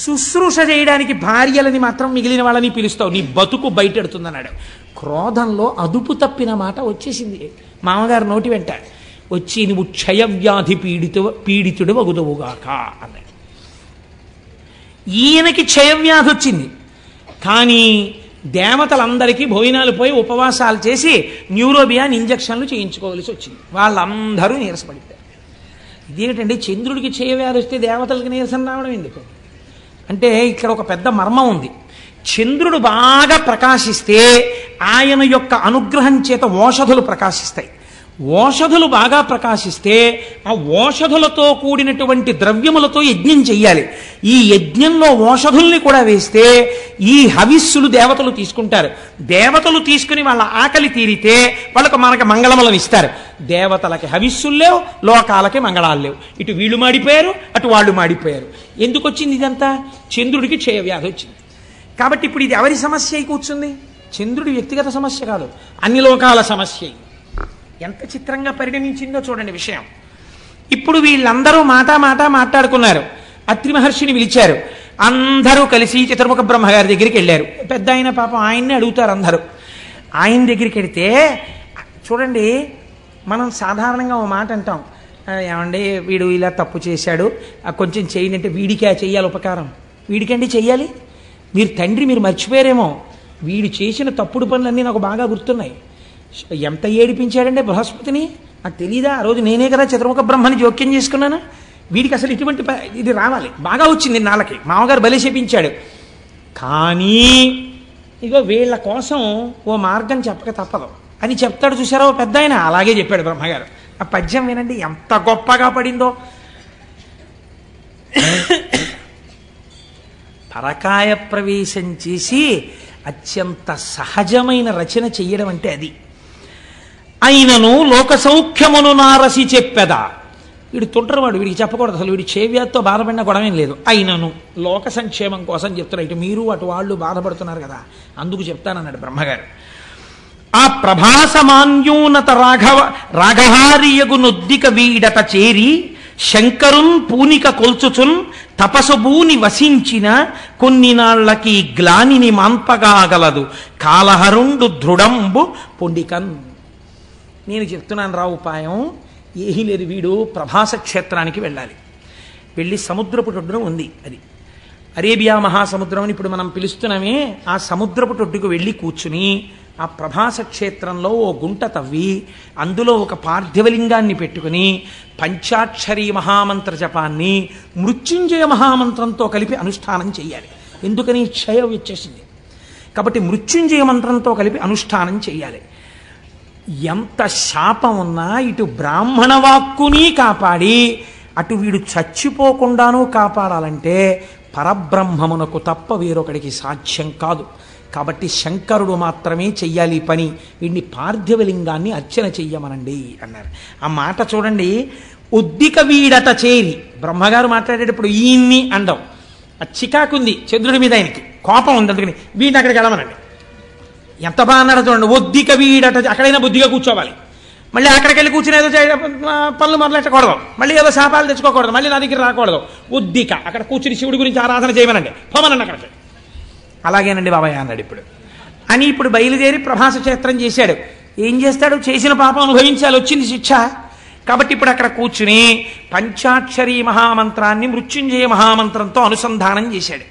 [SPEAKER 1] శుశ్రూష చేయడానికి భార్యలని మాత్రం మిగిలిన వాళ్ళని పిలుస్తావు, నీ బతుకు బయటెడుతుందన్నాడు. క్రోధంలో అదుపు తప్పిన మాట వచ్చేసింది మామగారు నోటి వెంట. వచ్చి నువ్వు క్షయవ్యాధి పీడితుడు వగుదువుగాక అన్నాడు. ఈయనకి క్షయవ్యాధి వచ్చింది, కానీ దేవతలందరికీ భోజనాలు పోయి ఉపవాసాలు చేసి న్యూరోబియాన్ ఇంజక్షన్లు చేయించుకోవలసి వచ్చింది. వాళ్ళందరూ నీరసపడిపోయారు. ఇదేమిటండి, చంద్రుడికి క్షయవ్యాధి వస్తే దేవతలకి నీరసం రావడం ఎందుకు అంటే ఇక్కడ ఒక పెద్ద మర్మం ఉంది. చంద్రుడు బాగా ప్రకాశిస్తే ఆయన యొక్క అనుగ్రహం చేత ఓషధులు ప్రకాశిస్తాయి. ఓషధులు బాగా ప్రకాశిస్తే ఆ ఓషధులతో కూడినటువంటి ద్రవ్యములతో యజ్ఞం చెయ్యాలి. ఈ యజ్ఞంలో ఓషధుల్ని కూడా వేస్తే ఈ హవిస్సులు దేవతలు తీసుకుంటారు. దేవతలు తీసుకుని వాళ్ళ ఆకలి తీరితే వాళ్ళకు మనకు మంగళములను ఇస్తారు. దేవతలకి హవిస్సులు లేవు, లోకాలకి మంగళాలు లేవు. ఇటు వీళ్ళు మాడిపోయారు, అటు వాళ్ళు మాడిపోయారు. ఎందుకు వచ్చింది ఇదంతా? చంద్రుడికి క్షయవ్యాధి వచ్చింది. కాబట్టి ఇప్పుడు ఇది ఎవరి సమస్య అయి కూర్చుంది? చంద్రుడి వ్యక్తిగత సమస్య కాదు, అన్ని లోకాల సమస్య. ఎంత చిత్రంగా పరిణమించిందో చూడండి విషయం. ఇప్పుడు వీళ్ళందరూ మాట్లాడుకున్నారు. అత్రి మహర్షిని పిలిచారు. అందరూ కలిసి చతుర్ముఖ బ్రహ్మగారి దగ్గరికి వెళ్ళారు. పెద్ద ఆయన పాపం ఆయన్ని అడుగుతారు అందరూ. ఆయన దగ్గరికి వెడితే చూడండి, మనం సాధారణంగా ఓ మాట అంటాం, ఏమండి వీడు ఇలా తప్పు చేశాడు, కొంచెం చేయనంటే వీడికి చెయ్యాలి ఉపకారం. వీడికండి చెయ్యాలి? మీరు తండ్రి, మీరు మర్చిపోయారేమో. వీడు చేసిన తప్పుడు పనులన్నీ నాకు బాగా గుర్తున్నాయి. ఎంత ఏడిపించాడంటే బృహస్పతిని, నాకు తెలీదా? ఆ రోజు నేనే కదా చతుర్ముఖ బ్రహ్మని జోక్యం చేసుకున్నాను. వీడికి అసలు ఇటువంటి ఇది రావాలి. బాగా వచ్చింది నాళ్ళకి, మామగారు బలి చేపించాడు. కానీ ఇగో వీళ్ళ కోసం ఓ మార్గం చెప్పక తప్పదు అని చెప్తాడు. చూసారా ఓ పెద్ద ఆయన? అలాగే చెప్పాడు బ్రహ్మగారు. ఆ పద్యం వినండి, ఎంత గొప్పగా పడిందో. పరకాయ ప్రవేశం చేసి అత్యంత సహజమైన రచన చెయ్యడం అంటే అది. అయినను లోక సౌఖ్యమును నారసి చెప్పెదా. వీడు తుంటరవాడు, వీడికి చెప్పకూడదు అసలు. వీడి క్షయవ్యాధితో బాధపడిన గొడవేం లేదు. అయినను లోక సంక్షేమం కోసం చెప్తున్నారు. ఇటు మీరు అటు వాళ్ళు బాధపడుతున్నారు కదా, అందుకు చెప్తానన్నాడు బ్రహ్మగారు. ఆ ప్రభాసమాన్యూనత రాఘహారియగు నొద్దిక వీడట చేరి శంకరున్ పూనిక కొల్చుచున్ తపసుభూని వసించిన కొన్ని నాళ్లకి గ్లానిని మాన్పగాగలదు కాలహరుండు దృఢంబు పొండికన్. నేను చెప్తున్నాను రా ఉపాయం. ఏమీ లేదు, వీడు ప్రభాస క్షేత్రానికి వెళ్ళాలి. వెళ్ళి సముద్రపు టొడ్డున ఉంది, అది అరేబియా మహాసముద్రం అని ఇప్పుడు మనం పిలుస్తున్నామే. ఆ సముద్రపు టొడ్డుకు వెళ్ళి కూర్చుని ఆ ప్రభాస క్షేత్రంలో ఓ గుంట తవ్వి అందులో ఒక పార్థివలింగాన్ని పెట్టుకుని పంచాక్షరీ మహామంత్ర జపాన్ని మృత్యుంజయ మహామంత్రంతో కలిపి అనుష్ఠానం చేయాలి. ఎందుకని? క్షయం వచ్చేసింది కాబట్టి మృత్యుంజయ మంత్రంతో కలిపి అనుష్ఠానం చేయాలి. ఎంత శాపం ఉన్నా ఇటు బ్రాహ్మణ వాక్కుని కాపాడి అటు వీడు చచ్చిపోకుండానూ కాపాడాలంటే పరబ్రహ్మమునకు తప్ప వేరొకడికి సాధ్యం కాదు. కాబట్టి శంకరుడు మాత్రమే చెయ్యాలి పని. వీడిని పార్థివలింగాన్ని అర్చన చెయ్యమనండి అన్నారు. ఆ మాట చూడండి, ఉద్దిక వీడట చేరి. బ్రహ్మగారు మాట్లాడేటప్పుడు ఈయన్ని అండం. ఆ చికాకుంది చంద్రుడి మీద, ఆయనకి కోపం ఉంది, అందుకని వీడిని అక్కడికి వెళ్ళమనండి. ఎంత బాగా అన్నాడు చూడండి. ఒద్దిక వీడట, అక్కడైనా బుద్ధిగా కూర్చోవాలి. మళ్ళీ అక్కడికి వెళ్ళి కూర్చుని ఏదో పనులు మొదలెట్టకూడదు, మళ్ళీ ఏదో శాపాలు తెచ్చుకోకూడదు, మళ్ళీ నా దగ్గర రాకూడదు. ఒద్దిక అక్కడ కూర్చుని శివుడి గురించి ఆరాధన చేయమనండి, పోమనండి అక్కడికి. అలాగేనండి బాబాయ్ అన్నాడు ఇప్పుడు అని. ఇప్పుడు బయలుదేరి ప్రభాస క్షేత్రం చేశాడు. ఏం చేస్తాడు? చేసిన పాపం అనుభవించాలి, వచ్చింది శిక్ష. కాబట్టి ఇప్పుడు అక్కడ కూర్చుని పంచాక్షరీ మహామంత్రాన్ని మృత్యుంజయ మహామంత్రంతో అనుసంధానం చేశాడు.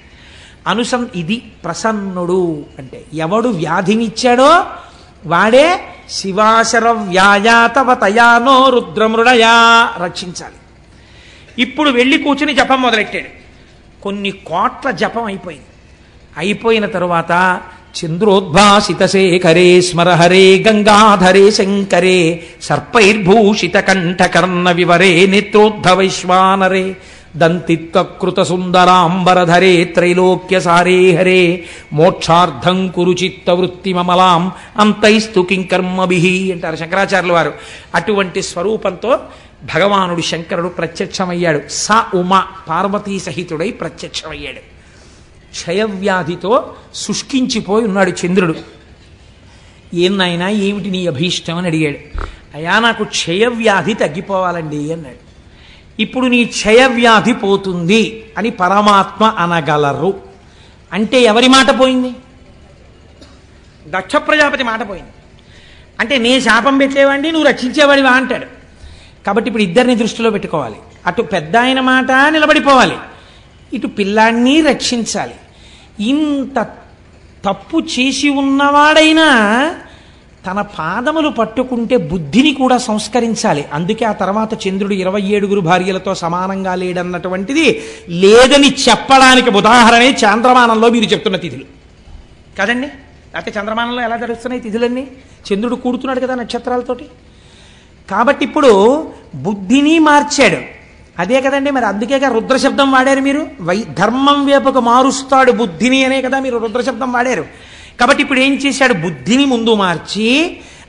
[SPEAKER 1] ఇది ప్రసన్నుడు అంటే ఎవడు వ్యాధినిచ్చాడో వాడే శివాశర వ్యాయాతవ తయానో రుద్రమృడయా రక్షించాలి. ఇప్పుడు వెళ్ళి కూర్చుని జపం మొదలెట్టాడు. కొన్ని కోట్ల జపం అయిపోయింది. అయిపోయిన తరువాత చంద్రోద్భాసిత శేఖరే స్మరహరే గంగాధరే శంకరే సర్పైర్భూషిత కంఠకర్ణ వివరే నేత్రోద్ధవైశ్వానరే దంతిత్వకృత సుందరాంబరధరే త్రైలోక్య సారే హరే మోక్షార్థం కురు చిత్త వృత్తి మమలాం అంతైస్తు కింకర్మభిః అంటారు శంకరాచార్యుల వారు. అటువంటి స్వరూపంతో భగవానుడు శంకరుడు ప్రత్యక్షమయ్యాడు. స ఉమ పార్వతీ సహితుడై ప్రత్యక్షమయ్యాడు. క్షయవ్యాధితో శుష్కించిపోయి ఉన్నాడు చంద్రుడు. నాయనా ఏమిటి నీ అభీష్టం అని అడిగాడు. అయ్యా నాకు క్షయవ్యాధి తగ్గిపోవాలండి అన్నాడు. ఇప్పుడు నీ క్షయవ్యాధి పోతుంది అని పరమాత్మ అనగలరు అంటే ఎవరి మాట పోయింది? దక్ష ప్రజాపతి మాట పోయింది. అంటే నే శాపం పెట్టేవాడిని నువ్వు రక్షించేవాడివా అంటాడు. కాబట్టి ఇప్పుడు ఇద్దరిని దృష్టిలో పెట్టుకోవాలి. అటు పెద్ద ఆయన మాట నిలబడిపోవాలి, ఇటు పిల్లాన్ని రక్షించాలి. ఇంత తప్పు చేసి ఉన్నవాడైనా తన పాదములు పట్టుకుంటే బుద్ధిని కూడా సంస్కరించాలి. అందుకే ఆ తర్వాత చంద్రుడు 27 భార్యలతో సమానంగా లేడన్నటువంటిది లేదని చెప్పడానికి ఉదాహరణే చంద్రమానంలో మీరు చెప్తున్న తిథులు కదండి. లేకపోతే చంద్రమానంలో ఎలా జరుగుతున్నాయి తిథులన్నీ? చంద్రుడు కూడుతున్నాడు కదా నక్షత్రాలతోటి. కాబట్టి ఇప్పుడు బుద్ధిని మార్చాడు. అదే కదండి, మరి అందుకేగా రుద్రశబ్దం వాడారు మీరు. ధర్మం వైపుకు మారుస్తాడు బుద్ధిని అనే కదా మీరు రుద్రశబ్దం వాడారు. కాబట్టి ఇప్పుడు ఏం చేశాడు? బుద్ధిని ముందు మార్చి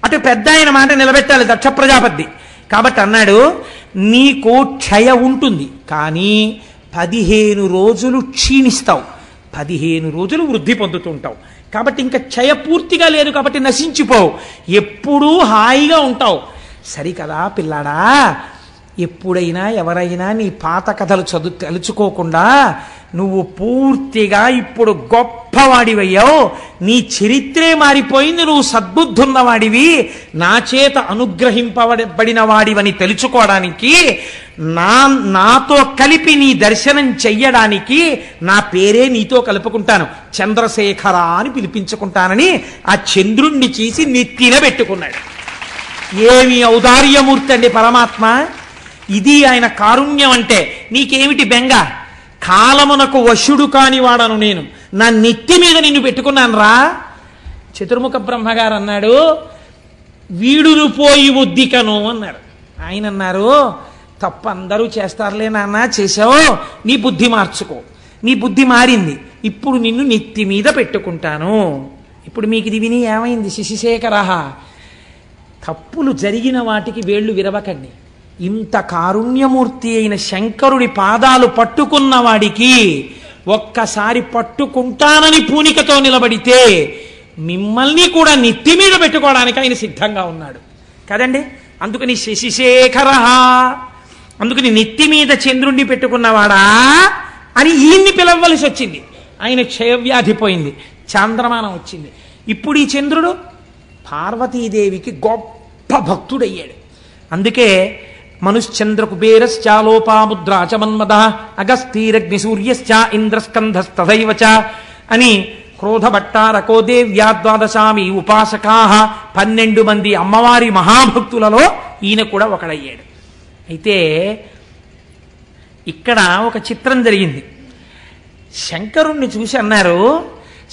[SPEAKER 1] అటు పెద్ద ఆయన మాట నిలబెట్టాలి దక్ష ప్రజాపతి. కాబట్టి అన్నాడు నీకు క్షయ ఉంటుంది కానీ 15 రోజులు క్షీణిస్తావు, 15 రోజులు వృద్ధి పొందుతుంటావు. కాబట్టి ఇంకా క్షయ పూర్తిగా లేదు కాబట్టి నశించిపోవు, ఎప్పుడూ హాయిగా ఉంటావు. సరికదా పిల్లాడా, ఎప్పుడైనా ఎవరైనా నీ పాత కథలు తలుచుకోకుండా నువ్వు పూర్తిగా ఇప్పుడు గొప్పవాడివయ్యావు, నీ చరిత్రే మారిపోయింది, నువ్వు సద్బుద్ధున్నవాడివి, నా చేత అనుగ్రహింపబడిన వాడివని తెలుసుకోవడానికి నాతో కలిపి నీ దర్శనం చెయ్యడానికి నా పేరే నీతో కలుపుకుంటాను, చంద్రశేఖర అని పిలిపించుకుంటానని ఆ చంద్రుణ్ణి చేసి నెత్తిన పెట్టుకున్నాడు. ఏమి ఔదార్యమూర్తి అండి పరమాత్మ. ఇది ఆయన కారుణ్యం అంటే. నీకేమిటి బెంగ? కాలమునకు వశుడు కాని వాడను నేను, నా నెత్తి మీద నిన్ను పెట్టుకున్నాను రా. చతుర్ముఖ బ్రహ్మగారు అన్నాడు వీడును పోయి ఉద్దికను అన్నారు. ఆయన అన్నారు తప్పు అందరూ చేస్తారులే నాన్న, చేసావు, నీ బుద్ధి మార్చుకో. నీ బుద్ధి మారింది, ఇప్పుడు నిన్ను నెత్తి మీద పెట్టుకుంటాను. ఇప్పుడు మీకు ఇది విని ఏమైంది? శశిశేఖర, తప్పులు జరిగిన వాటికి వేళ్లు విరవకండి. ఇంత కారుణ్యమూర్తి అయిన శంకరుడి పాదాలు పట్టుకున్న వాడికి ఒక్కసారి పట్టుకుంటానని పూనికతో నిలబడితే మిమ్మల్ని కూడా నెత్తి మీద పెట్టుకోవడానికి ఆయన సిద్ధంగా ఉన్నాడు కదండి. అందుకని శశిశేఖర, అందుకని నెత్తి మీద చంద్రుణ్ణి పెట్టుకున్నవాడా అని ఈయన్ని పిలవలసి వచ్చింది. ఆయన క్షయవ్యాధి పోయింది, చాంద్రమానం వచ్చింది. ఇప్పుడు ఈ చంద్రుడు పార్వతీదేవికి గొప్ప భక్తుడయ్యాడు. అందుకే మనుశ్చంద్ర కుబేరశ్చాలోపాముద్రా చ మన్మద అగస్తీరగ్ని సూర్యశ్చ ఇంద్రస్కంధస్తథైవ చ అని క్రోధభట్టారకో దేవ్యా ద్వాదశామి ఉపాసకా 12 మంది అమ్మవారి మహాభక్తులలో ఈయన కూడా ఒకడయ్యాడు. అయితే ఇక్కడ ఒక చిత్రం జరిగింది. శంకరుణ్ణి చూసి అన్నారు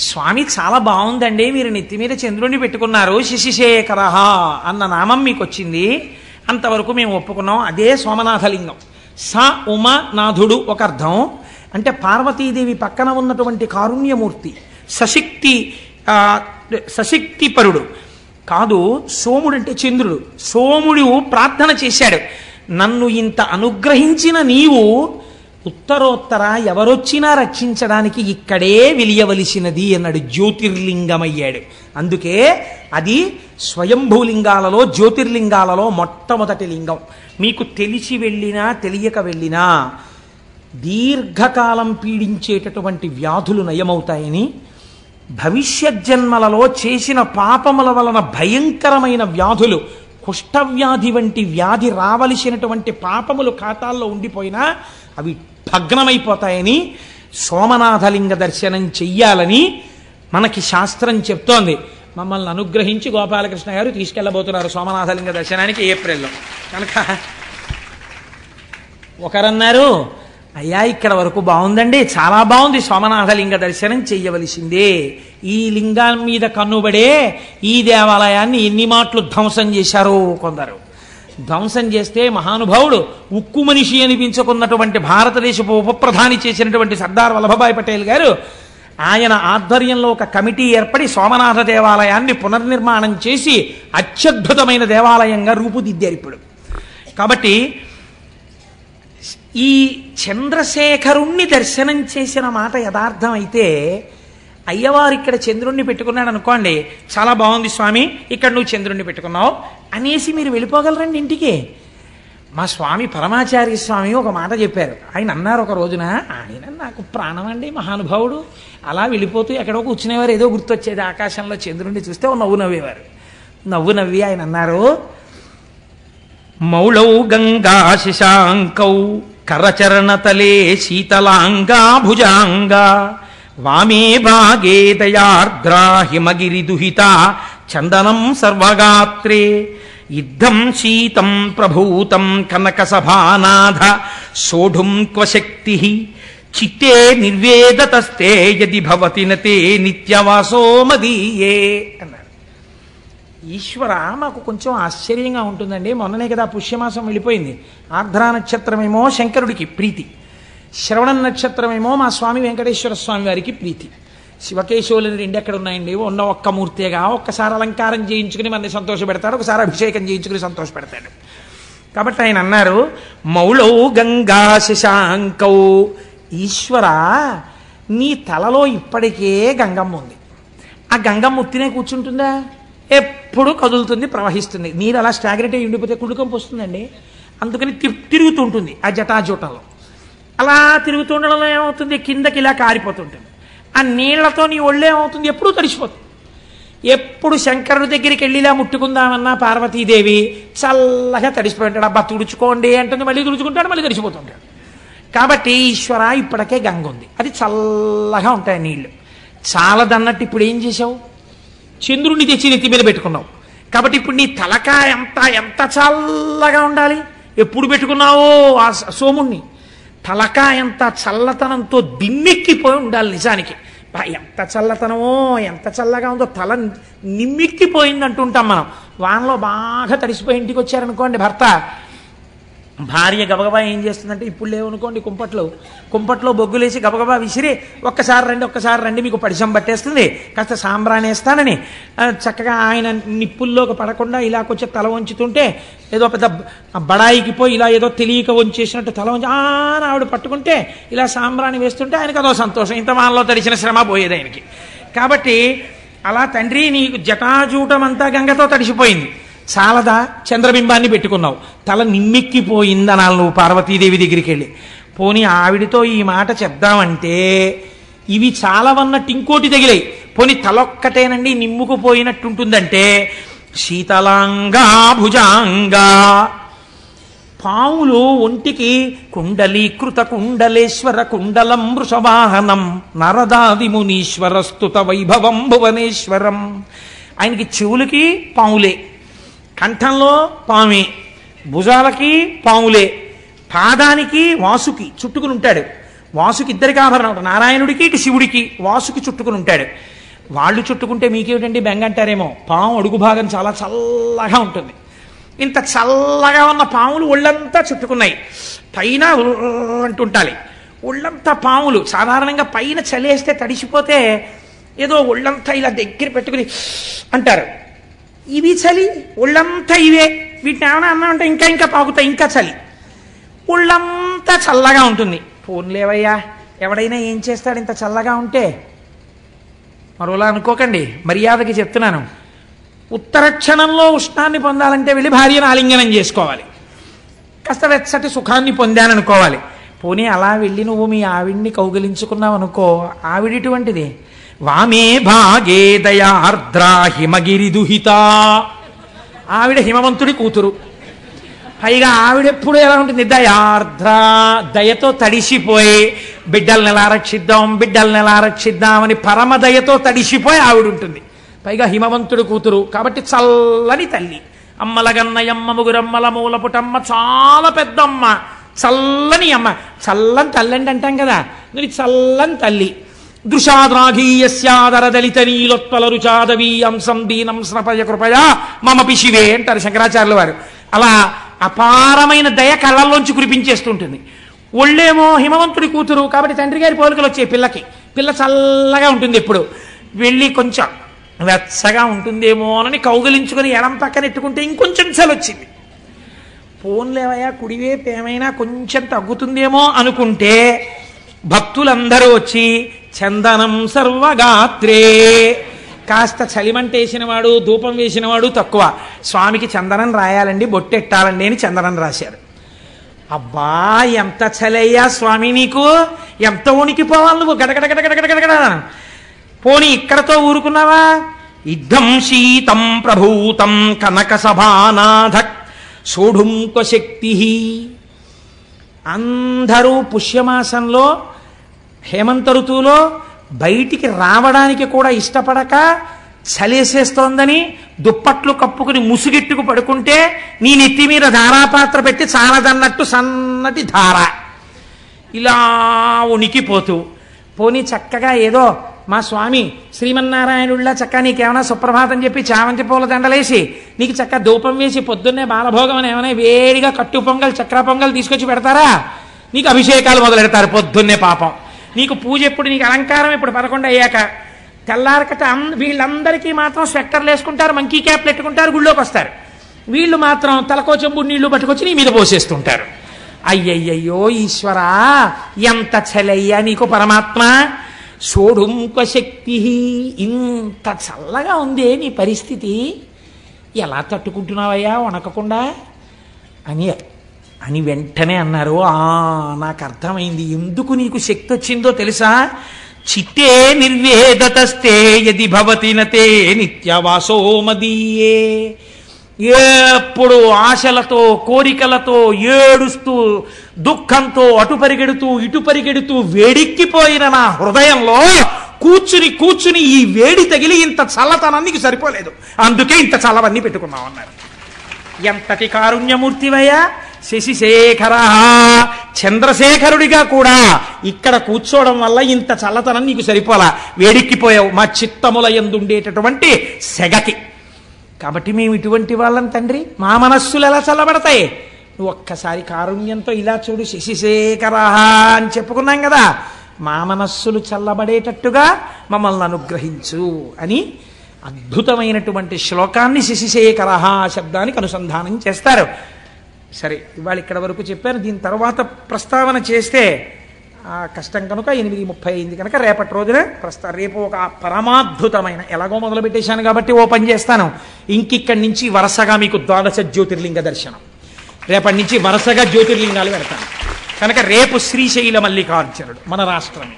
[SPEAKER 1] స్వామి చాలా బాగుందండి, మీరు నెత్తి మీద చంద్రుణ్ణి పెట్టుకున్నారు, శశిశేఖర అన్న నామం మీకు వచ్చింది, అంతవరకు మేము ఒప్పుకున్నాం. అదే సోమనాథలింగం. స ఉమ నాథుడు ఒక అర్థం. అంటే పార్వతీదేవి పక్కన ఉన్నటువంటి కారుణ్యమూర్తి, సశక్తిపరుడు కాదు. సోముడు అంటే చంద్రుడు. సోముడు ప్రార్థన చేశాడు, నన్ను ఇంత అనుగ్రహించిన నీవు ఉత్తరోత్తర ఎవరొచ్చినా రక్షించడానికి ఇక్కడే వెలియవలసినది అన్నాడు. జ్యోతిర్లింగమయ్యాడు. అందుకే అది స్వయంభూలింగాలలో జ్యోతిర్లింగాలలో మొట్టమొదటి లింగం. మీకు తెలిసి వెళ్ళినా తెలియక వెళ్ళినా దీర్ఘకాలం పీడించేటటువంటి వ్యాధులు నయమవుతాయని, భవిష్యజ్జన్మలలో చేసిన పాపముల వలన భయంకరమైన వ్యాధులు, కుష్ఠవ్యాధి వంటి వ్యాధి రావలసినటువంటి పాపములు ఖాతాల్లో ఉండిపోయినా అవి భగ్నమైపోతాయని సోమనాథలింగ దర్శనం చెయ్యాలని మనకి శాస్త్రం చెప్తోంది. మమ్మల్ని అనుగ్రహించి గోపాలకృష్ణ గారు తీసుకెళ్ళబోతున్నారు సోమనాథలింగ దర్శనానికి ఏప్రిల్లో. కనుక ఒకరన్నారు, అయ్యా ఇక్కడ వరకు బాగుందండి, చాలా బాగుంది, సోమనాథలింగ దర్శనం చెయ్యవలసిందే. ఈ లింగం మీద కన్నుబడే ఈ దేవాలయాన్ని ఎన్ని మాటలు ధ్వంసం చేశారో కొందరు. ధ్వంసం చేస్తే మహానుభావుడు ఉక్కు మనిషి అనిపించుకున్నటువంటి భారతదేశపు ఉప ప్రధాని చేసినటువంటి సర్దార్ వల్లభభాయ్ పటేల్ గారు ఆయన ఆధ్వర్యంలో ఒక కమిటీ ఏర్పడి సోమనాథ దేవాలయాన్ని పునర్నిర్మాణం చేసి అత్యద్భుతమైన దేవాలయంగా రూపుదిద్దారు ఇప్పుడు. కాబట్టి ఈ చంద్రశేఖరుణ్ణి దర్శనం చేసిన మాట యథార్థం అయితే, అయ్యవారు ఇక్కడ చంద్రుణ్ణి పెట్టుకున్నాడు అనుకోండి, చాలా బాగుంది స్వామి ఇక్కడ నువ్వు చంద్రుణ్ణి పెట్టుకున్నావు అనేసి మీరు వెళ్ళిపోగలరండి ఇంటికి. మా స్వామి పరమాచార్య స్వామి ఒక మాట చెప్పారు. ఆయన అన్నారు ఒక రోజున, ఆయన నాకు ప్రాణం అండి మహానుభావుడు, అలా వెళ్ళిపోతూ ఎక్కడో కూర్చునేవారు, ఏదో గుర్తొచ్చేది, ఆకాశంలో చంద్రుణ్ణి చూస్తే ఓ నవ్వు నవ్వేవారు. నవ్వు నవ్వి ఆయన అన్నారు, మౌళౌ గంగా శశాంకౌ కరచరణతలే శీతలాంగా భుజాంగా వామే భాగే దయార్ద్రా హిమగిరి దుహిత చందనం సర్వగాత్రే యుద్ధం శీతం ప్రభూతం కనక సభానాథ సోఢుం క్వశక్తి చిత్తే నిర్వేదతస్తే యది భవతి నతే నిత్యవాసో మదీయే అన్నారు. ఈశ్వర, మాకు కొంచెం ఆశ్చర్యంగా ఉంటుందండి. మొన్ననే కదా పుష్యమాసం వెళ్ళిపోయింది. ఆర్ద్రా నక్షత్రమేమో శంకరుడికి ప్రీతి, శ్రవణ నక్షత్రమేమో మా స్వామి వెంకటేశ్వర స్వామి వారికి ప్రీతి. శివకేశవులని రెండు ఎక్కడ ఉన్నాయండి? ఉన్న ఒక్క మూర్తిగా. ఒక్కసారి అలంకారం చేయించుకుని మనని సంతోషపెడతాడు, ఒకసారి అభిషేకం చేయించుకుని సంతోషపెడతాడు. కాబట్టి ఆయన అన్నారు, మౌళౌ గంగా శశాంకౌ, ఈశ్వర నీ తలలో ఇప్పటికే గంగమ్మ ఉంది. ఆ గంగమ్మ ఉత్తినే కూర్చుంటుందా? ఎప్పుడు కదులుతుంది, ప్రవహిస్తుంది. నీరు అలా స్టాగ్నెట్ అయి ఉండిపోతే కుళ్ళుకంపు వస్తుందండి. అందుకని తిరుగుతూ ఉంటుంది ఆ జటాజూటంలో. అలా తిరుగుతుండడంలో ఏమవుతుంది, కిందకి ఇలా కారిపోతుంటుంది. ఆ నీళ్లతో నీ ఒళ్ళే ఏమవుతుంది, ఎప్పుడూ తడిసిపోతుంది. ఎప్పుడు శంకరుడి దగ్గరికి వెళ్ళి ఇలా ముట్టుకుందామన్నా పార్వతీదేవి చల్లగా తడిసిపోయి ఉంటాడు. అబ్బా తుడుచుకోండి అంటుంది, మళ్ళీ తుడుచుకుంటాడు, మళ్ళీ తడిసిపోతుంటాడు. కాబట్టి ఈశ్వర ఇప్పటికే గంగ ఉంది, అది చల్లగా ఉంటాయి నీళ్లు. చాలదన్నట్టు ఇప్పుడు ఏం చేసావు, చంద్రుణ్ణి తెచ్చి నెత్తి మీద పెట్టుకున్నావు. కాబట్టి ఇప్పుడు నీ తలకాయ ఎంత చల్లగా ఉండాలి. ఎప్పుడు పెట్టుకున్నావో ఆ సోముణ్ణి, తలకాయ ఎంత చల్లతనంతో దిమ్మెక్కిపోయి ఉండాలి. నిజానికి ఎంత చల్లతనమో, ఎంత చల్లగా ఉందో, తల నిమ్మెక్కిపోయింది అంటుంటాం మనం. వానలో బాగా తడిసిపోయి ఇంటికి వచ్చారనుకోండి భర్త, భార్య గబగబా ఏం చేస్తుందంటే, ఇప్పుడు లేవనుకోండి కుంపట్లో బొగ్గులేసి గబగబా విసిరి ఒక్కసారి రండి మీకు పడిశం పట్టేస్తుంది, కాస్త సాంబ్రాణి వేస్తానని చక్కగా ఆయన నిప్పుల్లోకి పడకుండా ఇలా కొంచెం తల వంచుతుంటే, ఏదో పెద్ద బడాయికి పోయి ఇలా ఏదో తెలియక వంచేసినట్టు తల వంచి ఆవిడ పట్టుకుంటే ఇలా సాంబ్రాణి వేస్తుంటే ఆయనకు అదో సంతోషం. ఇంత వానలో తడిసిన శ్రమ పోయేది ఆయనకి. కాబట్టి అలా తండ్రి నీకు జటాజూటం అంతా గంగతో తడిసిపోయింది, చాలదా చంద్రబింబాన్ని పెట్టుకున్నావు, తల నిమ్మెక్కిపోయిందనాలి నువ్వు పార్వతీదేవి దగ్గరికి వెళ్ళి. పోనీ ఆవిడితో ఈ మాట చెప్దామంటే ఇవి చాలవన్నట్టు ఇంకోటి తగిలాయి. పోనీ తలొక్కటేనండి నిమ్ముకుపోయినట్టుంటుందంటే శీతలాంగా భుజాంగా, పాములు ఒంటికి కుండలీకృత కుండలేశ్వర కుండలం వృషవాహనం నరదాది మునీశ్వర స్తుత వైభవం భువనేశ్వరం. ఆయనకి చెవులకి పాములే, కంఠంలో పామే, భుజాలకి పాములే, పాదానికి వాసుకి చుట్టుకుని ఉంటాడు. వాసుకి ఇద్దరికి ఆభరణం, నారాయణుడికి ఇటు శివుడికి వాసుకి చుట్టుకుని ఉంటాడు. వాళ్ళు చుట్టుకుంటే మీకేమిటండి బెంగ అంటారేమో. పాము అడుగు భాగం చాలా చల్లగా ఉంటుంది. ఇంత చల్లగా ఉన్న పాములు ఒళ్ళంతా చుట్టుకున్నాయి, పైన అంటుంటాలి. ఒళ్ళంతా పాములు సాధారణంగా పైన చలేస్తే తడిసిపోతే ఏదో ఒళ్ళంతా ఇలా దగ్గర పెట్టుకుని అంటారు. ఇవి చలి, ఒళ్ళంతా ఇవే. వీటిని ఏమైనా అన్నామంటే ఇంకా పాకుతాయి, ఇంకా చలి. ఒళ్ళంతా చల్లగా ఉంటుంది. పోన్లేవయ్యా, ఎవడైనా ఏం చేస్తాడు ఇంత చల్లగా ఉంటే? మరోలా అనుకోకండి, మర్యాదకి చెప్తున్నాను. ఉత్తర క్షణంలో ఉష్ణాన్ని పొందాలంటే వెళ్ళి భార్యను ఆలింగనం చేసుకోవాలి, కాస్త వెచ్చటి సుఖాన్ని పొందాననుకోవాలి. పోనీ అలా వెళ్ళి నువ్వు మీ ఆవిడ్ని కౌగిలించుకున్నావు అనుకో, ఆవిడిటువంటిది. వామే భాగే దయార్ద్రా హిమగిరి దుహిత, ఆవిడ హిమవంతుడి కూతురు. పైగా ఆవిడెప్పుడు ఎలా ఉంటుంది, దయార్ద్ర, దయతో తడిసిపోయి బిడ్డల్ని ఎలా రక్షిద్దాం అని పరమ దయతో తడిసిపోయి ఆవిడ ఉంటుంది. పైగా హిమవంతుడు కూతురు కాబట్టి చల్లని తల్లి. అమ్మలగన్నయమ్మ ముగురమ్మల మూలపుటమ్మ, చాలా పెద్దమ్మ, చల్లని అమ్మ. చల్లని తల్లి అంటే అంటాం కదా, మరి చల్లని తల్లి. దృశాద్రాఘీయస్యాదర దళిత నీలోత్పల రుచాదవీయం సందీనం స్నపయ కృపయా మమ పిశివే అంటారు శంకరాచార్యుల వారు. అలా అపారమైన దయ కళ్ళల్లోంచి కురిపించేస్తుంటుంది. ఒళ్ళేమో హిమవంతుడి కూతురు కాబట్టి తండ్రి గారి పోలికలు వచ్చాయి పిల్లకి. పిల్ల చల్లగా ఉంటుంది ఎప్పుడు. వెళ్ళి కొంచెం వెచ్చగా ఉంటుందేమోనని కౌగిలించుకొని ఎడం పక్కన ఎట్టుకుంటే ఇంకొంచెం చలొచ్చింది. పోన్లేవయ్యా కుడివైపు ఏమైనా కొంచెం తగ్గుతుందేమో అనుకుంటే భక్తులందరూ వచ్చి చందనం సర్వగాత్రే, కాస్త చలిమంటేసినవాడు ధూపం వేసినవాడు తక్కువ, స్వామికి చందనం రాయాలండి బొట్టెట్టాలండి అని చందనం రాశారు. అబ్బా ఎంత చలయ్యా స్వామి నీకు, ఎంత ఉనికిపోవాలి నువ్వు, గడగడగడగడగడగడ. పోనీ ఇక్కడతో ఊరుకున్నావా? ఇద్దం శీతం ప్రభూతం కనక సభానాథ సోఢుంక శక్తి. అందరూ పుష్యమాసంలో హేమంత ఋతువులో బయటికి రావడానికి కూడా ఇష్టపడక చలేసేస్తోందని దుప్పట్లు కప్పుకుని ముసుగెట్టుకు పడుకుంటే నీ నెత్తి మీద ధారాపాత్ర పెట్టి చాలదన్నట్టు సన్నటి ధార ఇలా ఉనికిపోతూ, పోనీ చక్కగా ఏదో మా స్వామి శ్రీమన్నారాయణుడిలా చక్కగా నీకేమైనా సుప్రభాతం చెప్పి చామంతి పూల దండలేసి నీకు చక్కగా ధూపం వేసి పొద్దున్నే బాలభోగం అని ఏమైనా వేడిగా కట్టు పొంగల్ చక్ర పొంగల్ తీసుకొచ్చి పెడతారా? నీకు అభిషేకాలు మొదలెడతారు పొద్దున్నే. పాపం నీకు పూజ ఎప్పుడు, నీకు అలంకారం ఇప్పుడు 11 అయ్యాక. తెల్లారకట వీళ్ళందరికీ మాత్రం స్వెక్టర్లు వేసుకుంటారు, మంకీ క్యాప్లు పెట్టుకుంటారు, గుళ్ళోకి వస్తారు. వీళ్ళు మాత్రం తలకో చెంబు నీళ్లు పట్టుకొచ్చి నీ మీద పోసేస్తుంటారు. అయ్యయ్యో ఈశ్వరా ఎంత చలయ్యా నీకు పరమాత్మ. సోఢుంక శక్తి, ఇంత చల్లగా ఉందే నీ పరిస్థితి, ఎలా తట్టుకుంటున్నావయ్యా వణకకుండా అని వెంటనే అన్నారు. నాకు అర్థమైంది ఎందుకు నీకు శక్తి వచ్చిందో తెలుసా? చిత్తే నిర్వేదతస్తే యది భవతి నతే నిత్యవాసో మదీయే. ఎప్పుడు ఆశలతో కోరికలతో ఏడుస్తూ దుఃఖంతో అటు పరిగెడుతూ ఇటు పరిగెడుతూ వేడెక్కిపోయిన నా హృదయంలో కూర్చుని కూర్చుని ఈ వేడి తగిలి ఇంత చల్లతనానికి సరిపోలేదు, అందుకే ఇంత చల్లవన్నీ పెట్టుకున్నావు అన్నారు. ఎంతటి కారుణ్యమూర్తివయ్యా శశిశేఖర. చంద్రశేఖరుడిగా కూడా ఇక్కడ కూర్చోవడం వల్ల ఇంత చల్లతనం నీకు సరిపోలా, వేడెక్కిపోయావు మా చిత్తముల యందుండేటటువంటి సెగకి. కాబట్టి మేము ఇటువంటి వాళ్ళం తండ్రి, మా మనస్సులు ఎలా చల్లబడతాయి? నువ్వు ఒక్కసారి కారుణ్యంతో ఇలా చూడు, శశిశేఖర అని చెప్పుకున్నాం కదా, మా మనస్సులు చల్లబడేటట్టుగా మమ్మల్ని అనుగ్రహించు అని అద్భుతమైనటువంటి శ్లోకాన్ని శశిశేఖర శబ్దానికి అనుసంధానం చేస్తారు. సరే ఇవాళ ఇక్కడ వరకు చెప్పాను. దీని తర్వాత ప్రస్తావన చేస్తే కష్టం కనుక 8:30 అయింది కనుక రేపటి రోజున రేపు ఒక పరమాద్భుతమైన, ఎలాగో మొదలు పెట్టేశాను కాబట్టి ఓ పని చేస్తాను, ఇంకిక్కడి నుంచి వరుసగా మీకు ద్వాదశ జ్యోతిర్లింగ దర్శనం, రేపటి నుంచి వరుసగా జ్యోతిర్లింగాలు పెడతాను కనుక రేపు శ్రీశైల మల్లికార్జునుడు మన రాష్ట్రమే.